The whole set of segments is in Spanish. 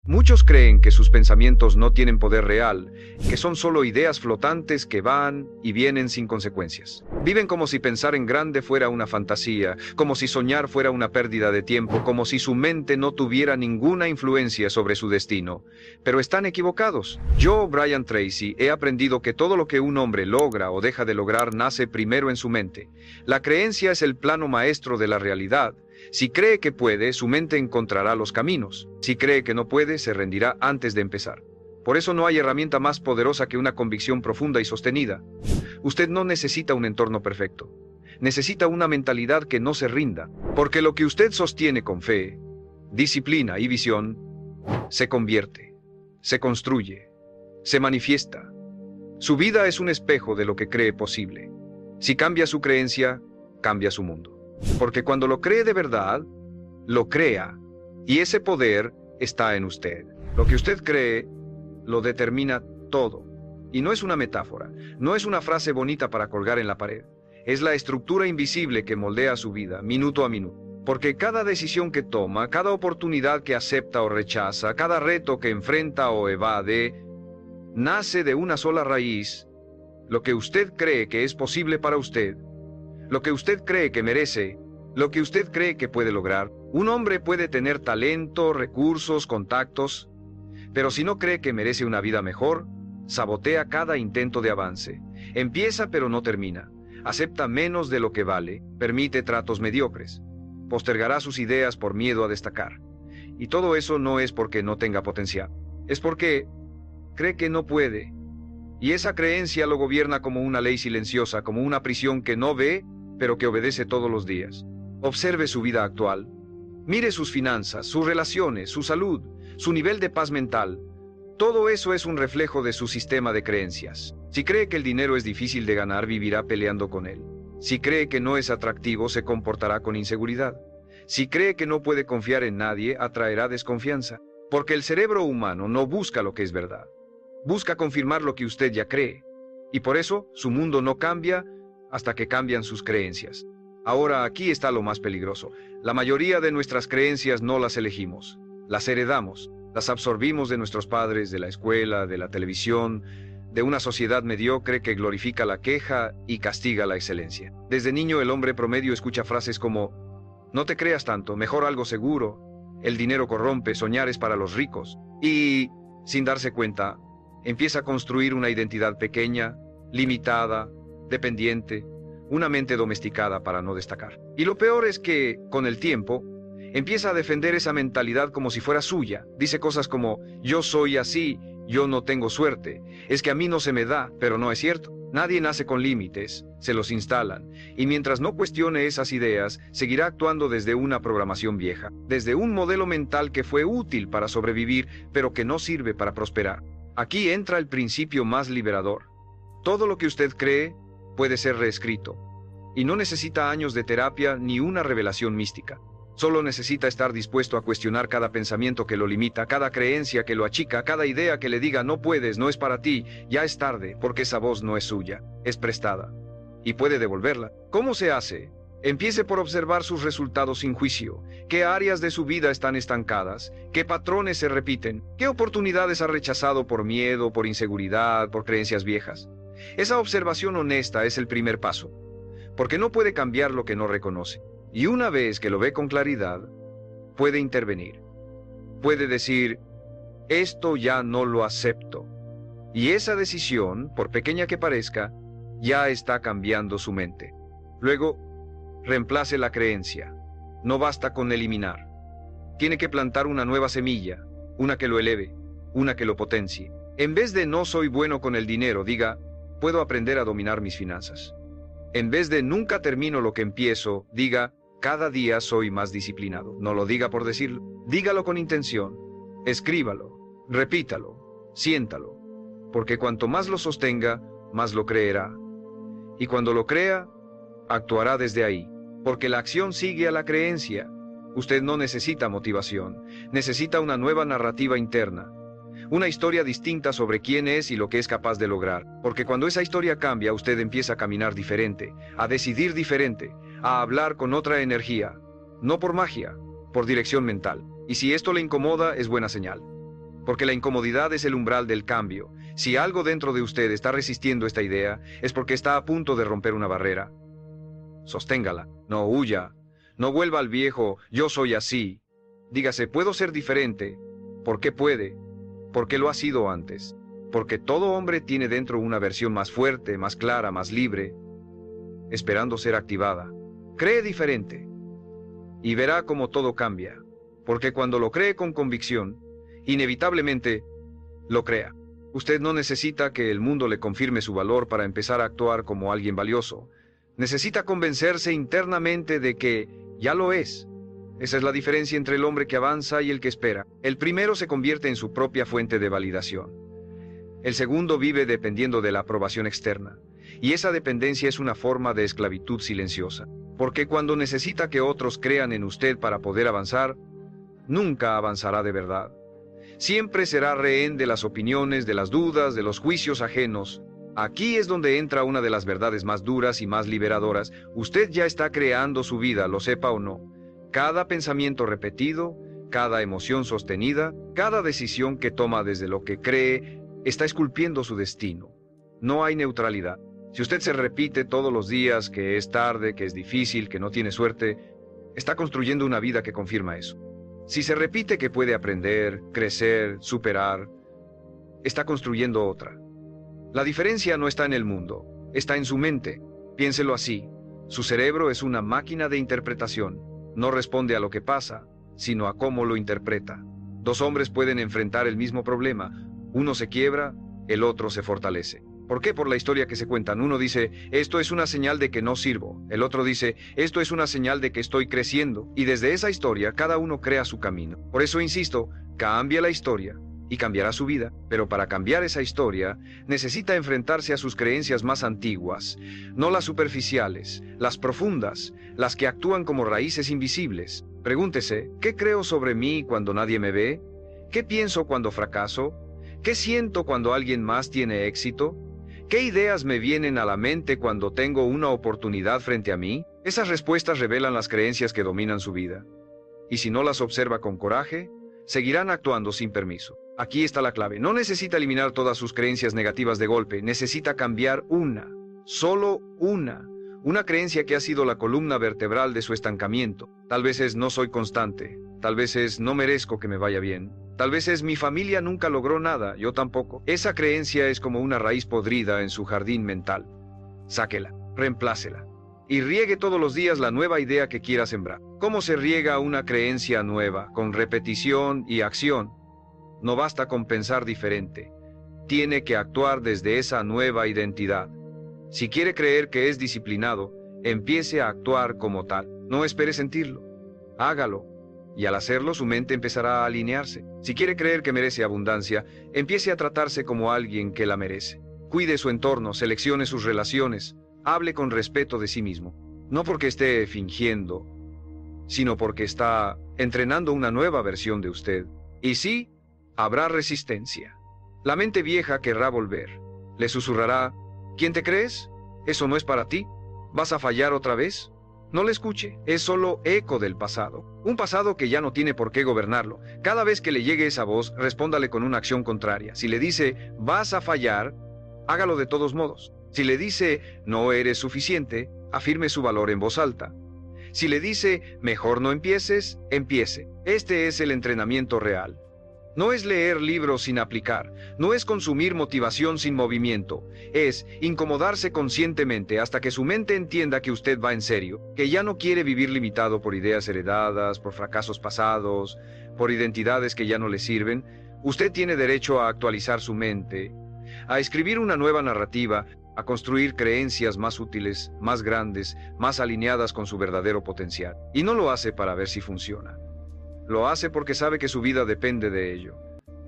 Muchos creen que sus pensamientos no tienen poder real, que son solo ideas flotantes que van y vienen sin consecuencias. Viven como si pensar en grande fuera una fantasía, como si soñar fuera una pérdida de tiempo, como si su mente no tuviera ninguna influencia sobre su destino. Pero están equivocados. Yo, Brian Tracy, he aprendido que todo lo que un hombre logra o deja de lograr nace primero en su mente. La creencia es el plano maestro de la realidad. Si cree que puede, su mente encontrará los caminos. Si cree que no puede, se rendirá antes de empezar. Por eso no hay herramienta más poderosa que una convicción profunda y sostenida. Usted no necesita un entorno perfecto. Necesita una mentalidad que no se rinda. Porque lo que usted sostiene con fe, disciplina y visión, se convierte, se construye, se manifiesta. Su vida es un espejo de lo que cree posible. Si cambia su creencia, cambia su mundo. Porque cuando lo cree de verdad, lo crea, y ese poder está en usted. Lo que usted cree, lo determina todo. Y no es una metáfora, no es una frase bonita para colgar en la pared. Es la estructura invisible que moldea su vida, minuto a minuto. Porque cada decisión que toma, cada oportunidad que acepta o rechaza, cada reto que enfrenta o evade, nace de una sola raíz: lo que usted cree que es posible para usted, lo que usted cree que merece, lo que usted cree que puede lograr. Un hombre puede tener talento, recursos, contactos, pero si no cree que merece una vida mejor, sabotea cada intento de avance. Empieza pero no termina. Acepta menos de lo que vale, permite tratos mediocres. Postergará sus ideas por miedo a destacar. Y todo eso no es porque no tenga potencial. Es porque cree que no puede. Y esa creencia lo gobierna como una ley silenciosa, como una prisión que no ve, pero que obedece todos los días. Observe su vida actual. Mire sus finanzas, sus relaciones, su salud, su nivel de paz mental. Todo eso es un reflejo de su sistema de creencias. Si cree que el dinero es difícil de ganar, vivirá peleando con él. Si cree que no es atractivo, se comportará con inseguridad. Si cree que no puede confiar en nadie, atraerá desconfianza. Porque el cerebro humano no busca lo que es verdad. Busca confirmar lo que usted ya cree. Y por eso, su mundo no cambia hasta que cambian sus creencias. Ahora, aquí está lo más peligroso. La mayoría de nuestras creencias no las elegimos. Las heredamos. Las absorbimos de nuestros padres, de la escuela, de la televisión, de una sociedad mediocre que glorifica la queja y castiga la excelencia. Desde niño, el hombre promedio escucha frases como: no te creas tanto, mejor algo seguro, el dinero corrompe, soñar es para los ricos. Y, sin darse cuenta, empieza a construir una identidad pequeña, limitada, dependiente, una mente domesticada para no destacar. Y lo peor es que, con el tiempo, empieza a defender esa mentalidad como si fuera suya. Dice cosas como: yo soy así, yo no tengo suerte, es que a mí no se me da, pero no es cierto. Nadie nace con límites, se los instalan, y mientras no cuestione esas ideas, seguirá actuando desde una programación vieja, desde un modelo mental que fue útil para sobrevivir, pero que no sirve para prosperar. Aquí entra el principio más liberador. Todo lo que usted cree puede ser reescrito, y no necesita años de terapia ni una revelación mística. Solo necesita estar dispuesto a cuestionar cada pensamiento que lo limita, cada creencia que lo achica, cada idea que le diga no puedes, no es para ti, ya es tarde, porque esa voz no es suya, es prestada, y puede devolverla. ¿Cómo se hace? Empiece por observar sus resultados sin juicio. ¿Qué áreas de su vida están estancadas? ¿Qué patrones se repiten? ¿Qué oportunidades ha rechazado por miedo, por inseguridad, por creencias viejas? Esa observación honesta es el primer paso, porque no puede cambiar lo que no reconoce. Y una vez que lo ve con claridad, puede intervenir. Puede decir: esto ya no lo acepto. Y esa decisión, por pequeña que parezca, ya está cambiando su mente. Luego, reemplace la creencia. No basta con eliminar. Tiene que plantar una nueva semilla, una que lo eleve, una que lo potencie. En vez de no soy bueno con el dinero, diga: puedo aprender a dominar mis finanzas. En vez de nunca termino lo que empiezo, diga: cada día soy más disciplinado. No lo diga por decirlo, dígalo con intención. Escríbalo, repítalo, siéntalo, porque cuanto más lo sostenga, más lo creerá. Y cuando lo crea, actuará desde ahí, porque la acción sigue a la creencia. Usted no necesita motivación, necesita una nueva narrativa interna. Una historia distinta sobre quién es y lo que es capaz de lograr. Porque cuando esa historia cambia, usted empieza a caminar diferente, a decidir diferente, a hablar con otra energía. No por magia, por dirección mental. Y si esto le incomoda, es buena señal. porque la incomodidad es el umbral del cambio. Si algo dentro de usted está resistiendo esta idea, es porque está a punto de romper una barrera. Sosténgala, no huya, no vuelva al viejo, yo soy así. Dígase, puedo ser diferente. ¿Por qué puede? Porque lo ha sido antes. Porque todo hombre tiene dentro una versión más fuerte, más clara, más libre, esperando ser activada. Cree diferente y verá cómo todo cambia, porque cuando lo cree con convicción, inevitablemente lo crea. Usted no necesita que el mundo le confirme su valor para empezar a actuar como alguien valioso. Necesita convencerse internamente de que ya lo es. Esa es la diferencia entre el hombre que avanza y el que espera. El primero se convierte en su propia fuente de validación. El segundo vive dependiendo de la aprobación externa. Y esa dependencia es una forma de esclavitud silenciosa. Porque cuando necesita que otros crean en usted para poder avanzar, nunca avanzará de verdad. Siempre será rehén de las opiniones, de las dudas, de los juicios ajenos. Aquí es donde entra una de las verdades más duras y más liberadoras. Usted ya está creando su vida, lo sepa o no. Cada pensamiento repetido, cada emoción sostenida, cada decisión que toma desde lo que cree, está esculpiendo su destino. No hay neutralidad. Si usted se repite todos los días que es tarde, que es difícil, que no tiene suerte, está construyendo una vida que confirma eso. Si se repite que puede aprender, crecer, superar, está construyendo otra. La diferencia no está en el mundo, está en su mente. Piénselo así. Su cerebro es una máquina de interpretación. No responde a lo que pasa, sino a cómo lo interpreta. Dos hombres pueden enfrentar el mismo problema. Uno se quiebra, el otro se fortalece. ¿Por qué? Por la historia que se cuentan. Uno dice, esto es una señal de que no sirvo. El otro dice, esto es una señal de que estoy creciendo. Y desde esa historia, cada uno crea su camino. Por eso insisto, cambia la historia y cambiará su vida. Pero para cambiar esa historia, necesita enfrentarse a sus creencias más antiguas. No las superficiales, las profundas, las que actúan como raíces invisibles. Pregúntese, ¿qué creo sobre mí cuando nadie me ve? ¿Qué pienso cuando fracaso? ¿Qué siento cuando alguien más tiene éxito? ¿Qué ideas me vienen a la mente cuando tengo una oportunidad frente a mí? Esas respuestas revelan las creencias que dominan su vida. Y si no las observa con coraje, seguirán actuando sin permiso. Aquí está la clave. No necesita eliminar todas sus creencias negativas de golpe. Necesita cambiar una, solo una creencia que ha sido la columna vertebral de su estancamiento. Tal vez es no soy constante. Tal vez es no merezco que me vaya bien. Tal vez es mi familia nunca logró nada, yo tampoco. Esa creencia es como una raíz podrida en su jardín mental. Sáquela, reemplácela y riegue todos los días la nueva idea que quiera sembrar. ¿Cómo se riega una creencia nueva? Con repetición y acción. No basta con pensar diferente. Tiene que actuar desde esa nueva identidad. Si quiere creer que es disciplinado, empiece a actuar como tal. No espere sentirlo. Hágalo. Y al hacerlo, su mente empezará a alinearse. Si quiere creer que merece abundancia, empiece a tratarse como alguien que la merece. Cuide su entorno, seleccione sus relaciones, hable con respeto de sí mismo. No porque esté fingiendo, sino porque está entrenando una nueva versión de usted. Y sí, habrá resistencia. La mente vieja querrá volver. Le susurrará, ¿quién te crees? ¿Eso no es para ti? ¿Vas a fallar otra vez? No le escuche, es solo eco del pasado. Un pasado que ya no tiene por qué gobernarlo. Cada vez que le llegue esa voz, respóndale con una acción contraria. Si le dice, vas a fallar, hágalo de todos modos. Si le dice, no eres suficiente, afirme su valor en voz alta. Si le dice, mejor no empieces, empiece. Este es el entrenamiento real. No es leer libros sin aplicar, no es consumir motivación sin movimiento, es incomodarse conscientemente hasta que su mente entienda que usted va en serio, que ya no quiere vivir limitado por ideas heredadas, por fracasos pasados, por identidades que ya no le sirven. Usted tiene derecho a actualizar su mente, a escribir una nueva narrativa, a construir creencias más útiles, más grandes, más alineadas con su verdadero potencial. Y no lo hace para ver si funciona. Lo hace porque sabe que su vida depende de ello.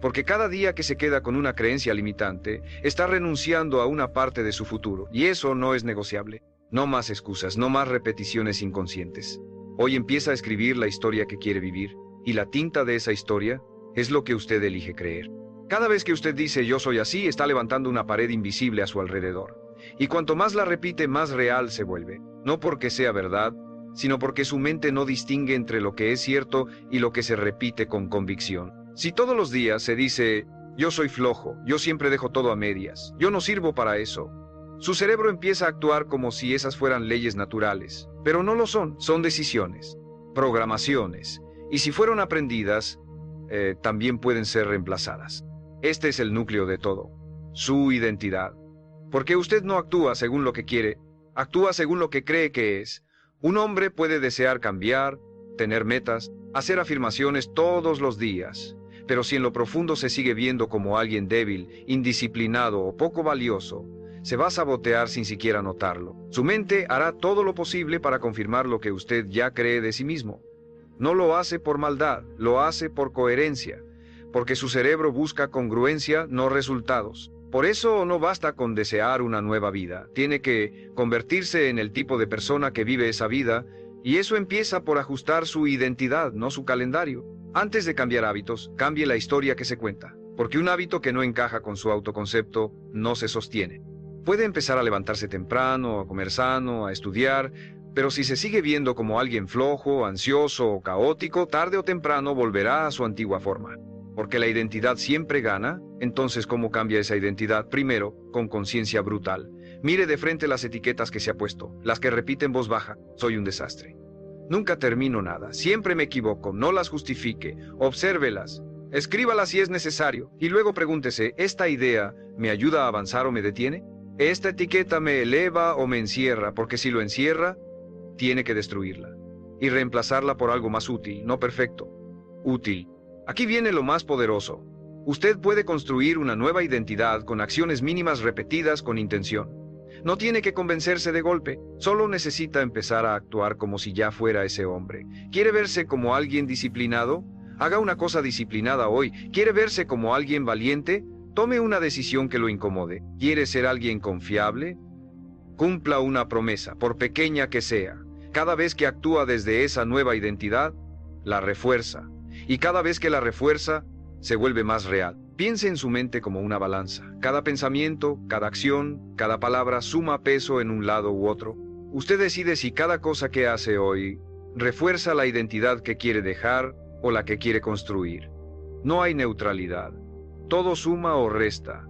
Porque cada día que se queda con una creencia limitante, está renunciando a una parte de su futuro. Y eso no es negociable. No más excusas, no más repeticiones inconscientes. Hoy empieza a escribir la historia que quiere vivir. Y la tinta de esa historia es lo que usted elige creer. Cada vez que usted dice yo soy así, está levantando una pared invisible a su alrededor. Y cuanto más la repite, más real se vuelve. No porque sea verdad, sino porque su mente no distingue entre lo que es cierto y lo que se repite con convicción. Si todos los días se dice, yo soy flojo, yo siempre dejo todo a medias, yo no sirvo para eso, su cerebro empieza a actuar como si esas fueran leyes naturales, pero no lo son, son decisiones, programaciones, y si fueron aprendidas, también pueden ser reemplazadas. Este es el núcleo de todo, su identidad. Porque usted no actúa según lo que quiere, actúa según lo que cree que es. Un hombre puede desear cambiar, tener metas, hacer afirmaciones todos los días, pero si en lo profundo se sigue viendo como alguien débil, indisciplinado o poco valioso, se va a sabotear sin siquiera notarlo. Su mente hará todo lo posible para confirmar lo que usted ya cree de sí mismo. No lo hace por maldad, lo hace por coherencia, porque su cerebro busca congruencia, no resultados. Por eso no basta con desear una nueva vida, tiene que convertirse en el tipo de persona que vive esa vida, y eso empieza por ajustar su identidad, no su calendario. Antes de cambiar hábitos, cambie la historia que se cuenta, porque un hábito que no encaja con su autoconcepto no se sostiene. Puede empezar a levantarse temprano, a comer sano, a estudiar, pero si se sigue viendo como alguien flojo, ansioso o caótico, tarde o temprano volverá a su antigua forma. Porque la identidad siempre gana, entonces ¿cómo cambia esa identidad? Primero, con conciencia brutal. Mire de frente las etiquetas que se ha puesto, las que repite en voz baja, soy un desastre. Nunca termino nada, siempre me equivoco, no las justifique, obsérvelas, escríbalas si es necesario, y luego pregúntese, ¿esta idea me ayuda a avanzar o me detiene? ¿Esta etiqueta me eleva o me encierra? Porque si lo encierra, tiene que destruirla y reemplazarla por algo más útil, no perfecto, útil. Aquí viene lo más poderoso. Usted puede construir una nueva identidad con acciones mínimas repetidas con intención. No tiene que convencerse de golpe, solo necesita empezar a actuar como si ya fuera ese hombre. ¿Quiere verse como alguien disciplinado? Haga una cosa disciplinada hoy. ¿Quiere verse como alguien valiente? Tome una decisión que lo incomode. ¿Quiere ser alguien confiable? Cumpla una promesa, por pequeña que sea. Cada vez que actúa desde esa nueva identidad, la refuerza. Y cada vez que la refuerza, se vuelve más real. Piense en su mente como una balanza. Cada pensamiento, cada acción, cada palabra suma peso en un lado u otro. Usted decide si cada cosa que hace hoy refuerza la identidad que quiere dejar o la que quiere construir. No hay neutralidad. Todo suma o resta.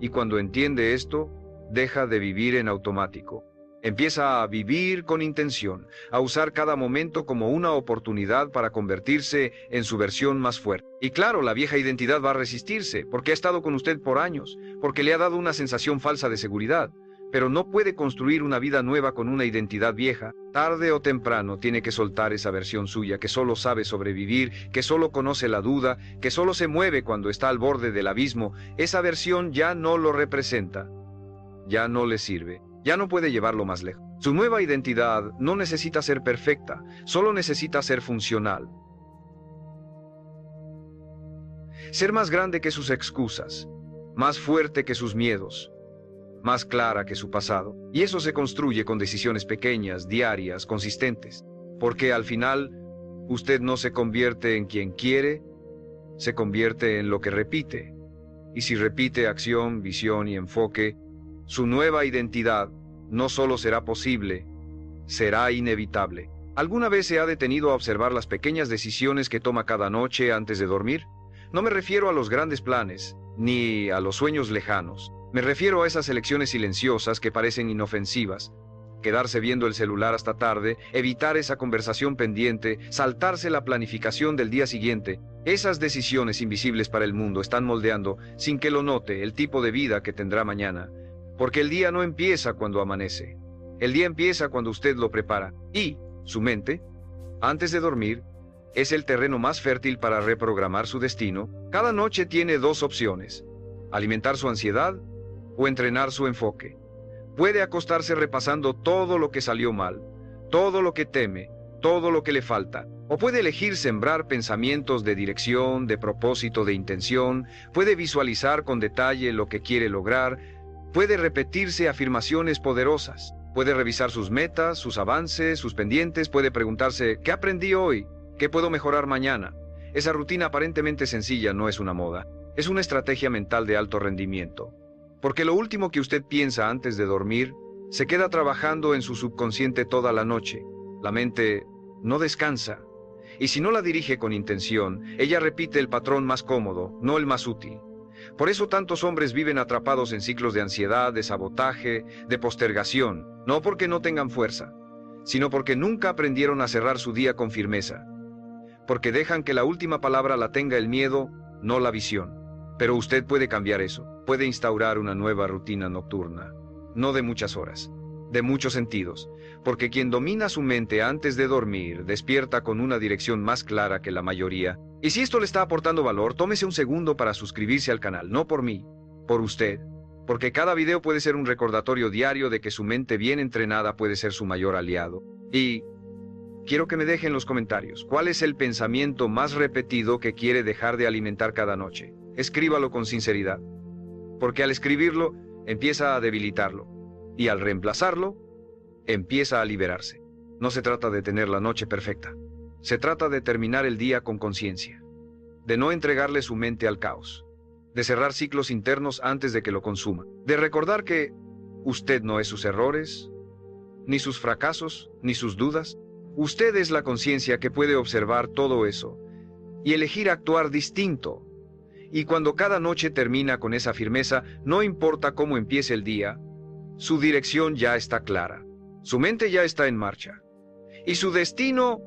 Y cuando entiende esto, deja de vivir en automático. Empieza a vivir con intención, a usar cada momento como una oportunidad para convertirse en su versión más fuerte. Y claro, la vieja identidad va a resistirse, porque ha estado con usted por años, porque le ha dado una sensación falsa de seguridad. Pero no puede construir una vida nueva con una identidad vieja. Tarde o temprano tiene que soltar esa versión suya que solo sabe sobrevivir, que solo conoce la duda, que solo se mueve cuando está al borde del abismo. Esa versión ya no lo representa, ya no le sirve. Ya no puede llevarlo más lejos. Su nueva identidad no necesita ser perfecta, solo necesita ser funcional. Ser más grande que sus excusas, más fuerte que sus miedos, más clara que su pasado. Y eso se construye con decisiones pequeñas, diarias, consistentes. Porque al final, usted no se convierte en quien quiere, se convierte en lo que repite. Y si repite acción, visión y enfoque, su nueva identidad no solo será posible, será inevitable. ¿Alguna vez se ha detenido a observar las pequeñas decisiones que toma cada noche antes de dormir? No me refiero a los grandes planes, ni a los sueños lejanos. Me refiero a esas elecciones silenciosas que parecen inofensivas. Quedarse viendo el celular hasta tarde, evitar esa conversación pendiente, saltarse la planificación del día siguiente. Esas decisiones invisibles para el mundo están moldeando, sin que lo note, el tipo de vida que tendrá mañana. Porque el día no empieza cuando amanece. El día empieza cuando usted lo prepara. Y su mente, antes de dormir, es el terreno más fértil para reprogramar su destino. Cada noche tiene dos opciones: alimentar su ansiedad o entrenar su enfoque. Puede acostarse repasando todo lo que salió mal, todo lo que teme, todo lo que le falta. O puede elegir sembrar pensamientos de dirección, de propósito, de intención. Puede visualizar con detalle lo que quiere lograr. Puede repetirse afirmaciones poderosas, puede revisar sus metas, sus avances, sus pendientes, puede preguntarse, ¿qué aprendí hoy? ¿Qué puedo mejorar mañana? Esa rutina aparentemente sencilla no es una moda, es una estrategia mental de alto rendimiento. Porque lo último que usted piensa antes de dormir, se queda trabajando en su subconsciente toda la noche. La mente no descansa. Y si no la dirige con intención, ella repite el patrón más cómodo, no el más útil. Por eso tantos hombres viven atrapados en ciclos de ansiedad, de sabotaje, de postergación, no porque no tengan fuerza, sino porque nunca aprendieron a cerrar su día con firmeza, porque dejan que la última palabra la tenga el miedo, no la visión. Pero usted puede cambiar eso, puede instaurar una nueva rutina nocturna, no de muchas horas, de muchos sentidos, porque quien domina su mente antes de dormir despierta con una dirección más clara que la mayoría. Y si esto le está aportando valor, tómese un segundo para suscribirse al canal, no por mí, por usted, porque cada video puede ser un recordatorio diario de que su mente bien entrenada puede ser su mayor aliado. Y quiero que me deje en los comentarios cuál es el pensamiento más repetido que quiere dejar de alimentar cada noche. Escríbalo con sinceridad, porque al escribirlo empieza a debilitarlo, y al reemplazarlo empieza a liberarse. No se trata de tener la noche perfecta, se trata de terminar el día con conciencia, de no entregarle su mente al caos, de cerrar ciclos internos antes de que lo consuma, de recordar que usted no es sus errores, ni sus fracasos, ni sus dudas. Usted es la conciencia que puede observar todo eso y elegir actuar distinto. Y cuando cada noche termina con esa firmeza, no importa cómo empiece el día, su dirección ya está clara, su mente ya está en marcha, y su destino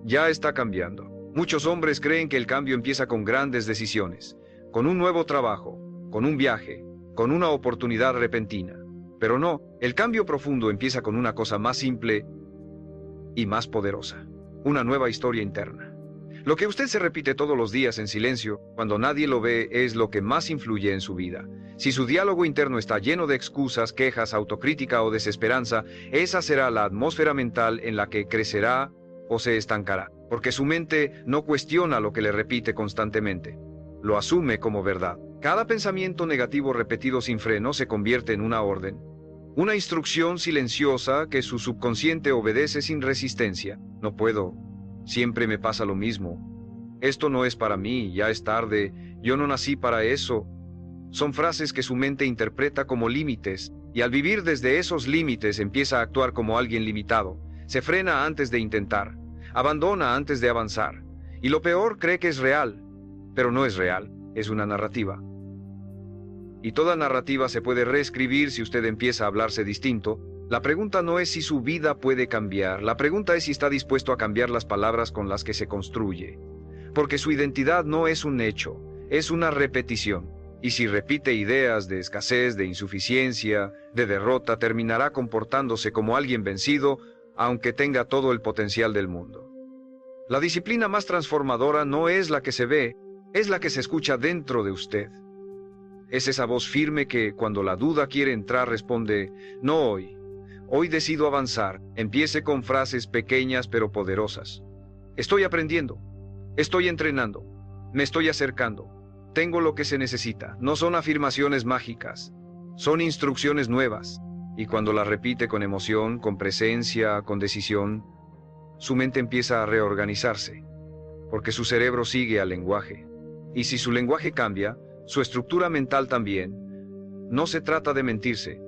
ya está cambiando. Muchos hombres creen que el cambio empieza con grandes decisiones, con un nuevo trabajo, con un viaje, con una oportunidad repentina. Pero no, el cambio profundo empieza con una cosa más simple y más poderosa, una nueva historia interna. Lo que usted se repite todos los días en silencio, cuando nadie lo ve, es lo que más influye en su vida. Si su diálogo interno está lleno de excusas, quejas, autocrítica o desesperanza, esa será la atmósfera mental en la que crecerá o se estancará, porque su mente no cuestiona lo que le repite constantemente, lo asume como verdad. Cada pensamiento negativo repetido sin freno se convierte en una orden, una instrucción silenciosa que su subconsciente obedece sin resistencia. No puedo. Siempre me pasa lo mismo. Esto no es para mí, ya es tarde, yo no nací para eso. Son frases que su mente interpreta como límites, y al vivir desde esos límites empieza a actuar como alguien limitado. Se frena antes de intentar, abandona antes de avanzar, y lo peor, cree que es real, pero no es real, es una narrativa. Y toda narrativa se puede reescribir si usted empieza a hablarse distinto. La pregunta no es si su vida puede cambiar, la pregunta es si está dispuesto a cambiar las palabras con las que se construye. Porque su identidad no es un hecho, es una repetición. Y si repite ideas de escasez, de insuficiencia, de derrota, terminará comportándose como alguien vencido, aunque tenga todo el potencial del mundo. La disciplina más transformadora no es la que se ve, es la que se escucha dentro de usted. Es esa voz firme que, cuando la duda quiere entrar, responde, no hoy. Hoy decido avanzar. Empiece con frases pequeñas pero poderosas. Estoy aprendiendo. Estoy entrenando. Me estoy acercando. Tengo lo que se necesita. No son afirmaciones mágicas. Son instrucciones nuevas. Y cuando las repite con emoción, con presencia, con decisión, su mente empieza a reorganizarse. Porque su cerebro sigue al lenguaje. Y si su lenguaje cambia, su estructura mental también. No se trata de mentirse.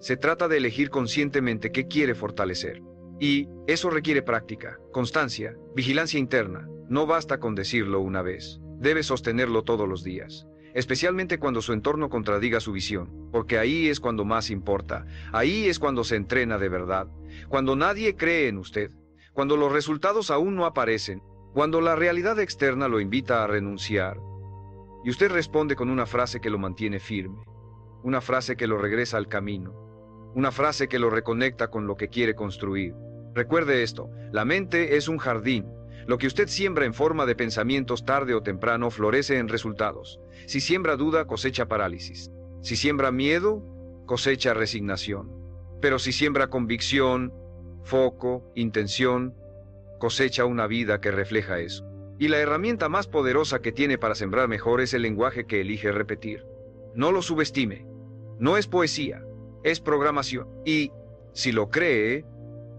Se trata de elegir conscientemente qué quiere fortalecer. Y eso requiere práctica, constancia, vigilancia interna. No basta con decirlo una vez. Debe sostenerlo todos los días. Especialmente cuando su entorno contradiga su visión. Porque ahí es cuando más importa. Ahí es cuando se entrena de verdad. Cuando nadie cree en usted. Cuando los resultados aún no aparecen. Cuando la realidad externa lo invita a renunciar. Y usted responde con una frase que lo mantiene firme. Una frase que lo regresa al camino. Una frase que lo reconecta con lo que quiere construir. Recuerde esto, la mente es un jardín. Lo que usted siembra en forma de pensamientos tarde o temprano florece en resultados. Si siembra duda, cosecha parálisis. Si siembra miedo, cosecha resignación. Pero si siembra convicción, foco, intención, cosecha una vida que refleja eso. Y la herramienta más poderosa que tiene para sembrar mejor es el lenguaje que elige repetir. No lo subestime. No es poesía. Es programación. Y si lo cree,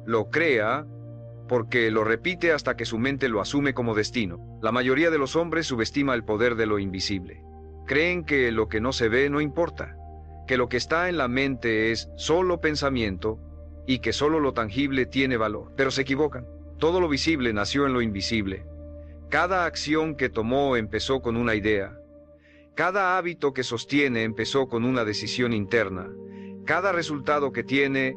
lo crea, porque lo repite hasta que su mente lo asume como destino. La mayoría de los hombres subestima el poder de lo invisible. Creen que lo que no se ve no importa, que lo que está en la mente es solo pensamiento y que solo lo tangible tiene valor. Pero se equivocan. Todo lo visible nació en lo invisible. Cada acción que tomó empezó con una idea. Cada hábito que sostiene empezó con una decisión interna. Cada resultado que tiene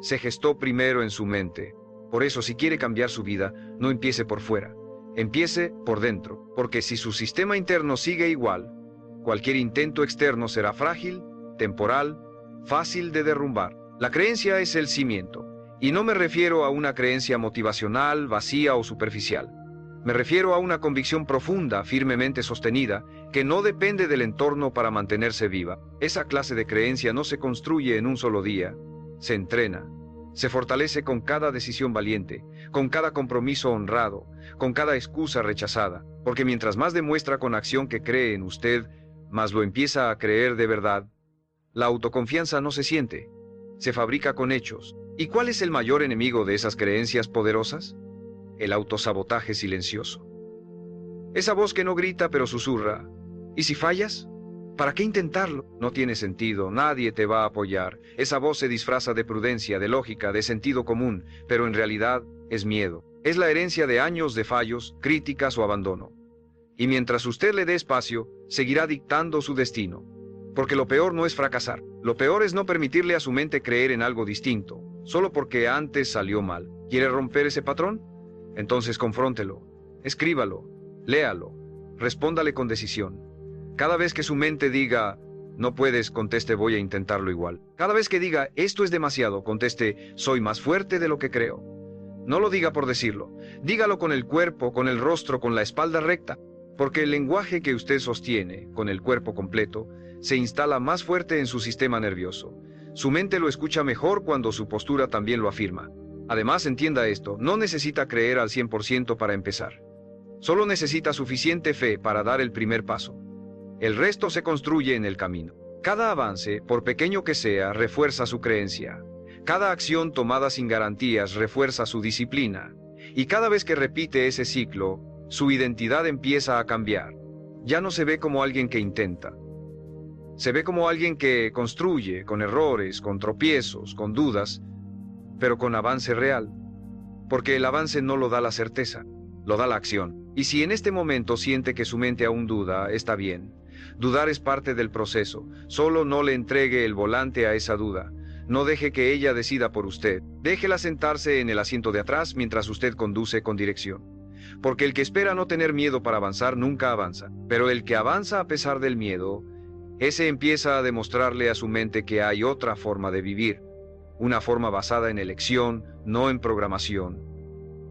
se gestó primero en su mente. Por eso, si quiere cambiar su vida, no empiece por fuera. Empiece por dentro, porque si su sistema interno sigue igual, cualquier intento externo será frágil, temporal, fácil de derrumbar. La creencia es el cimiento, y no me refiero a una creencia motivacional, vacía o superficial. Me refiero a una convicción profunda, firmemente sostenida, que no depende del entorno para mantenerse viva. Esa clase de creencia no se construye en un solo día, se entrena. Se fortalece con cada decisión valiente, con cada compromiso honrado, con cada excusa rechazada, porque mientras más demuestra con acción que cree en usted, más lo empieza a creer de verdad. La autoconfianza no se siente, se fabrica con hechos. ¿Y cuál es el mayor enemigo de esas creencias poderosas? El autosabotaje silencioso. Esa voz que no grita pero susurra. ¿Y si fallas? ¿Para qué intentarlo? No tiene sentido, nadie te va a apoyar. Esa voz se disfraza de prudencia, de lógica, de sentido común, pero en realidad es miedo. Es la herencia de años de fallos, críticas o abandono. Y mientras usted le dé espacio, seguirá dictando su destino. Porque lo peor no es fracasar. Lo peor es no permitirle a su mente creer en algo distinto, solo porque antes salió mal. ¿Quiere romper ese patrón? Entonces confróntelo, escríbalo, léalo, respóndale con decisión. Cada vez que su mente diga, no puedes, conteste, voy a intentarlo igual. Cada vez que diga, esto es demasiado, conteste, soy más fuerte de lo que creo. No lo diga por decirlo, dígalo con el cuerpo, con el rostro, con la espalda recta, porque el lenguaje que usted sostiene, con el cuerpo completo, se instala más fuerte en su sistema nervioso. Su mente lo escucha mejor cuando su postura también lo afirma. Además, entienda esto, no necesita creer al 100% para empezar. Solo necesita suficiente fe para dar el primer paso. El resto se construye en el camino. Cada avance, por pequeño que sea, refuerza su creencia. Cada acción tomada sin garantías refuerza su disciplina. Y cada vez que repite ese ciclo, su identidad empieza a cambiar. Ya no se ve como alguien que intenta. Se ve como alguien que construye, con errores, con tropiezos, con dudas, pero con avance real. Porque el avance no lo da la certeza, lo da la acción. Y si en este momento siente que su mente aún duda, está bien. Dudar es parte del proceso. Solo no le entregue el volante a esa duda. No deje que ella decida por usted. Déjela sentarse en el asiento de atrás mientras usted conduce con dirección. Porque el que espera no tener miedo para avanzar nunca avanza. Pero el que avanza a pesar del miedo, ese empieza a demostrarle a su mente que hay otra forma de vivir. Una forma basada en elección, no en programación.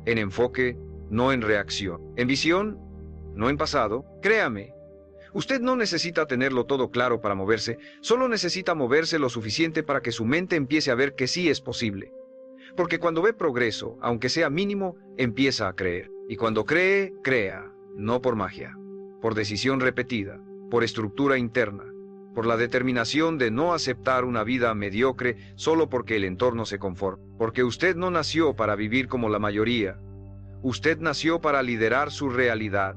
En enfoque, no en reacción. En visión, no en pasado. Créame, usted no necesita tenerlo todo claro para moverse, solo necesita moverse lo suficiente para que su mente empiece a ver que sí es posible. Porque cuando ve progreso, aunque sea mínimo, empieza a creer. Y cuando cree, crea, no por magia, por decisión repetida, por estructura interna, por la determinación de no aceptar una vida mediocre solo porque el entorno se conforma. Porque usted no nació para vivir como la mayoría. Usted nació para liderar su realidad.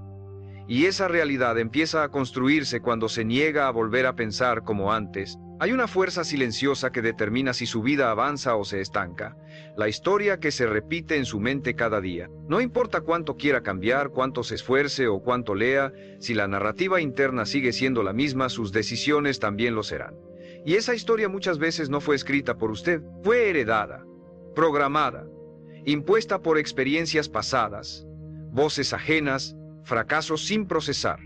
Y esa realidad empieza a construirse cuando se niega a volver a pensar como antes. Hay una fuerza silenciosa que determina si su vida avanza o se estanca. La historia que se repite en su mente cada día. No importa cuánto quiera cambiar, cuánto se esfuerce o cuánto lea, si la narrativa interna sigue siendo la misma, sus decisiones también lo serán. Y esa historia muchas veces no fue escrita por usted, fue heredada, programada, impuesta por experiencias pasadas, voces ajenas, fracasos sin procesar.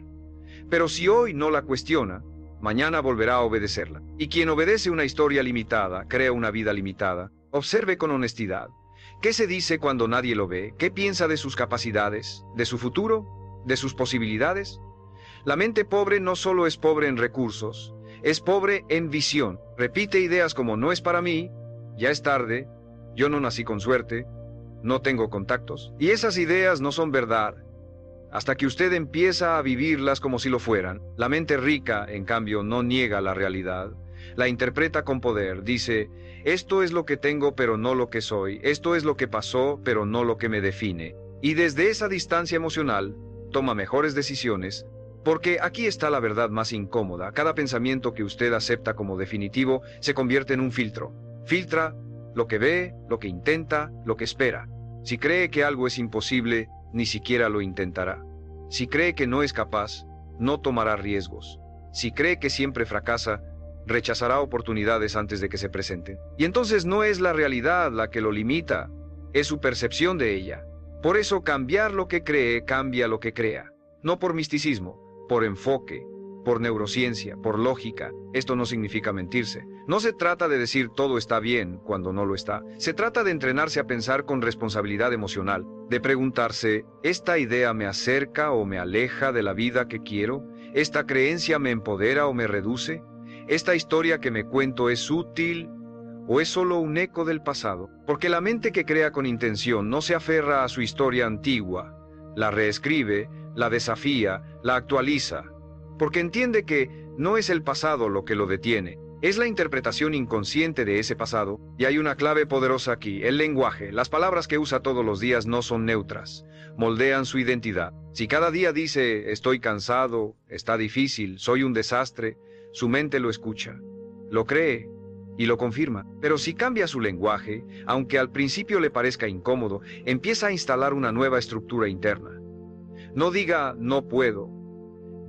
Pero si hoy no la cuestiona, mañana volverá a obedecerla. Y quien obedece una historia limitada, crea una vida limitada. Observe con honestidad. ¿Qué se dice cuando nadie lo ve? ¿Qué piensa de sus capacidades? ¿De su futuro? ¿De sus posibilidades? La mente pobre no solo es pobre en recursos, es pobre en visión. Repite ideas como no es para mí, ya es tarde, yo no nací con suerte, no tengo contactos. Y esas ideas no son verdad, hasta que usted empieza a vivirlas como si lo fueran. La mente rica, en cambio, no niega la realidad. La interpreta con poder. Dice, esto es lo que tengo pero no lo que soy. Esto es lo que pasó pero no lo que me define. Y desde esa distancia emocional, toma mejores decisiones. Porque aquí está la verdad más incómoda. Cada pensamiento que usted acepta como definitivo se convierte en un filtro. Filtra lo que ve, lo que intenta, lo que espera. Si cree que algo es imposible, ni siquiera lo intentará. Si cree que no es capaz, no tomará riesgos. Si cree que siempre fracasa, rechazará oportunidades antes de que se presenten. Y entonces no es la realidad la que lo limita, es su percepción de ella. Por eso cambiar lo que cree cambia lo que crea. No por misticismo, por enfoque, por neurociencia, por lógica. Esto no significa mentirse. No se trata de decir todo está bien cuando no lo está. Se trata de entrenarse a pensar con responsabilidad emocional, de preguntarse, ¿esta idea me acerca o me aleja de la vida que quiero? ¿Esta creencia me empodera o me reduce? ¿Esta historia que me cuento es útil o es solo un eco del pasado? Porque la mente que crea con intención no se aferra a su historia antigua, la reescribe, la desafía, la actualiza, porque entiende que no es el pasado lo que lo detiene, es la interpretación inconsciente de ese pasado. Y hay una clave poderosa aquí: el lenguaje. Las palabras que usa todos los días no son neutras, moldean su identidad. Si cada día dice estoy cansado, está difícil, soy un desastre, su mente lo escucha, lo cree y lo confirma. Pero si cambia su lenguaje, aunque al principio le parezca incómodo, empieza a instalar una nueva estructura interna. No diga no puedo,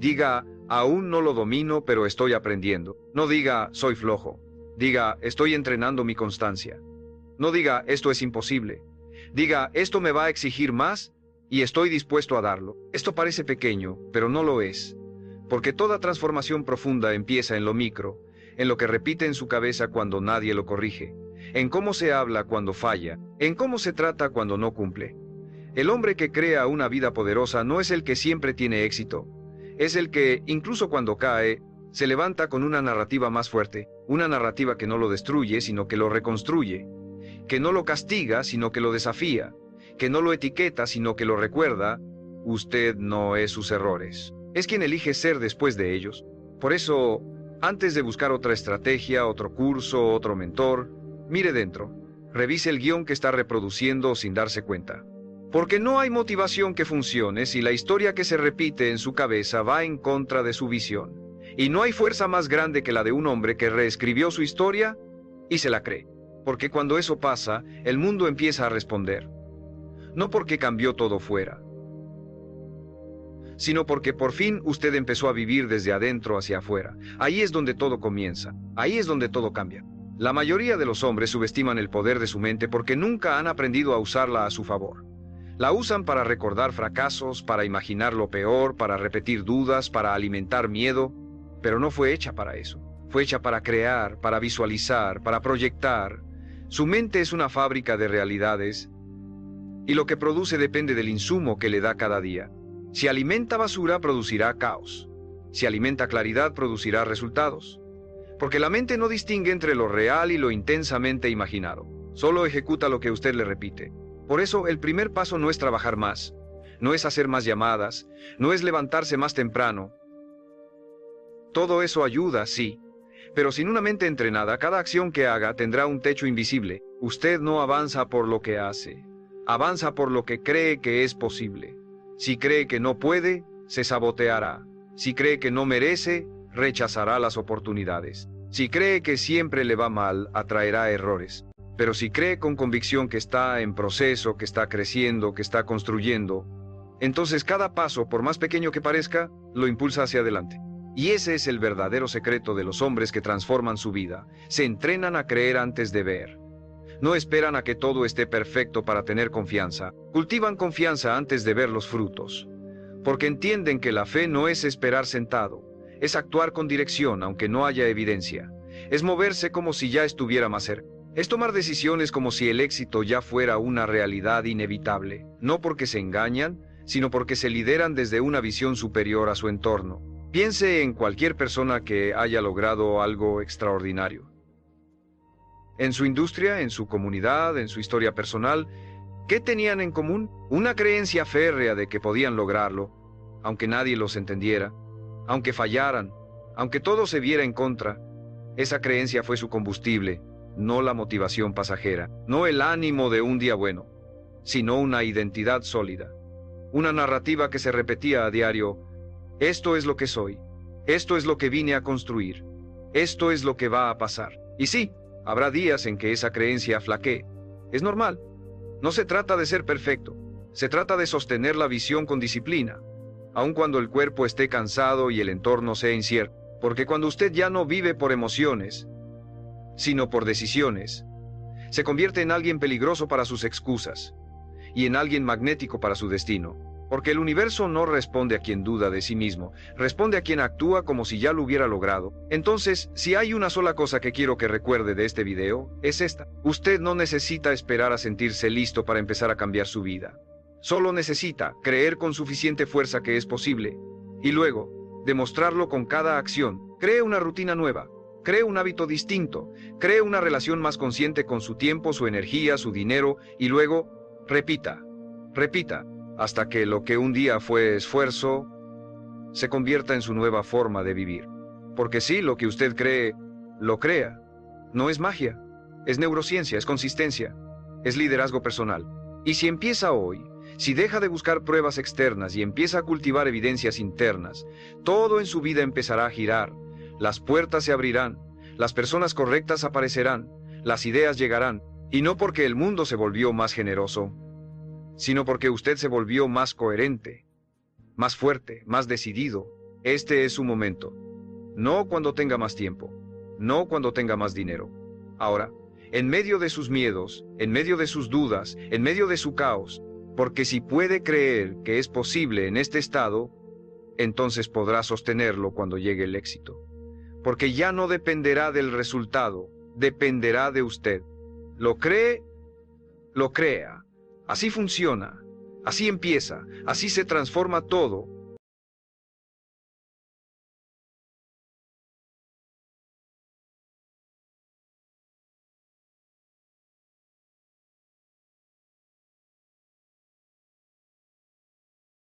diga aún no lo domino pero estoy aprendiendo. No diga soy flojo, diga estoy entrenando mi constancia. No diga esto es imposible, diga esto me va a exigir más y estoy dispuesto a darlo. Esto parece pequeño, pero no lo es, porque toda transformación profunda empieza en lo micro, en lo que repite en su cabeza cuando nadie lo corrige, en cómo se habla cuando falla, en cómo se trata cuando no cumple. El hombre que crea una vida poderosa no es el que siempre tiene éxito, es el que, incluso cuando cae, se levanta con una narrativa más fuerte, una narrativa que no lo destruye, sino que lo reconstruye, que no lo castiga, sino que lo desafía, que no lo etiqueta, sino que lo recuerda: usted no es sus errores, es quien elige ser después de ellos. Por eso, antes de buscar otra estrategia, otro curso, otro mentor, mire dentro, revise el guión que está reproduciendo sin darse cuenta. Porque no hay motivación que funcione si la historia que se repite en su cabeza va en contra de su visión. Y no hay fuerza más grande que la de un hombre que reescribió su historia y se la cree. Porque cuando eso pasa, el mundo empieza a responder. No porque cambió todo fuera, sino porque por fin usted empezó a vivir desde adentro hacia afuera. Ahí es donde todo comienza, ahí es donde todo cambia. La mayoría de los hombres subestiman el poder de su mente porque nunca han aprendido a usarla a su favor. La usan para recordar fracasos, para imaginar lo peor, para repetir dudas, para alimentar miedo, pero no fue hecha para eso. Fue hecha para crear, para visualizar, para proyectar. Su mente es una fábrica de realidades y lo que produce depende del insumo que le da cada día. Si alimenta basura, producirá caos. Si alimenta claridad, producirá resultados. Porque la mente no distingue entre lo real y lo intensamente imaginado. Solo ejecuta lo que usted le repite. Por eso, el primer paso no es trabajar más, no es hacer más llamadas, no es levantarse más temprano. Todo eso ayuda, sí, pero sin una mente entrenada, cada acción que haga tendrá un techo invisible. Usted no avanza por lo que hace, avanza por lo que cree que es posible. Si cree que no puede, se saboteará. Si cree que no merece, rechazará las oportunidades. Si cree que siempre le va mal, atraerá errores. Pero si cree con convicción que está en proceso, que está creciendo, que está construyendo, entonces cada paso, por más pequeño que parezca, lo impulsa hacia adelante. Y ese es el verdadero secreto de los hombres que transforman su vida. Se entrenan a creer antes de ver. No esperan a que todo esté perfecto para tener confianza. Cultivan confianza antes de ver los frutos. Porque entienden que la fe no es esperar sentado, es actuar con dirección aunque no haya evidencia. Es moverse como si ya estuviera más cerca. Es tomar decisiones como si el éxito ya fuera una realidad inevitable, no porque se engañan, sino porque se lideran desde una visión superior a su entorno. Piense en cualquier persona que haya logrado algo extraordinario. En su industria, en su comunidad, en su historia personal, ¿qué tenían en común? Una creencia férrea de que podían lograrlo, aunque nadie los entendiera, aunque fallaran, aunque todo se viera en contra. Esa creencia fue su combustible. No la motivación pasajera, no el ánimo de un día bueno, sino una identidad sólida. Una narrativa que se repetía a diario: esto es lo que soy, esto es lo que vine a construir, esto es lo que va a pasar. Y sí, habrá días en que esa creencia flaquee. Es normal. No se trata de ser perfecto, se trata de sostener la visión con disciplina, aun cuando el cuerpo esté cansado y el entorno sea incierto, porque cuando usted ya no vive por emociones, sino por decisiones, se convierte en alguien peligroso para sus excusas y en alguien magnético para su destino, porque el universo no responde a quien duda de sí mismo, responde a quien actúa como si ya lo hubiera logrado. Entonces, si hay una sola cosa que quiero que recuerde de este video, es esta: usted no necesita esperar a sentirse listo para empezar a cambiar su vida. Solo necesita creer con suficiente fuerza que es posible, y luego, demostrarlo con cada acción. Cree una rutina nueva, cree un hábito distinto, cree una relación más consciente con su tiempo, su energía, su dinero, y luego, repita, hasta que lo que un día fue esfuerzo se convierta en su nueva forma de vivir. Porque sí, lo que usted cree, lo crea. No es magia, es neurociencia, es consistencia, es liderazgo personal. Y si empieza hoy, si deja de buscar pruebas externas y empieza a cultivar evidencias internas, todo en su vida empezará a girar, las puertas se abrirán, las personas correctas aparecerán, las ideas llegarán, y no porque el mundo se volvió más generoso, sino porque usted se volvió más coherente, más fuerte, más decidido. Este es su momento. No cuando tenga más tiempo, no cuando tenga más dinero. Ahora, en medio de sus miedos, en medio de sus dudas, en medio de su caos, porque si puede creer que es posible en este estado, entonces podrá sostenerlo cuando llegue el éxito. Porque ya no dependerá del resultado, dependerá de usted. Lo cree, lo crea. Así funciona, así empieza, así se transforma todo,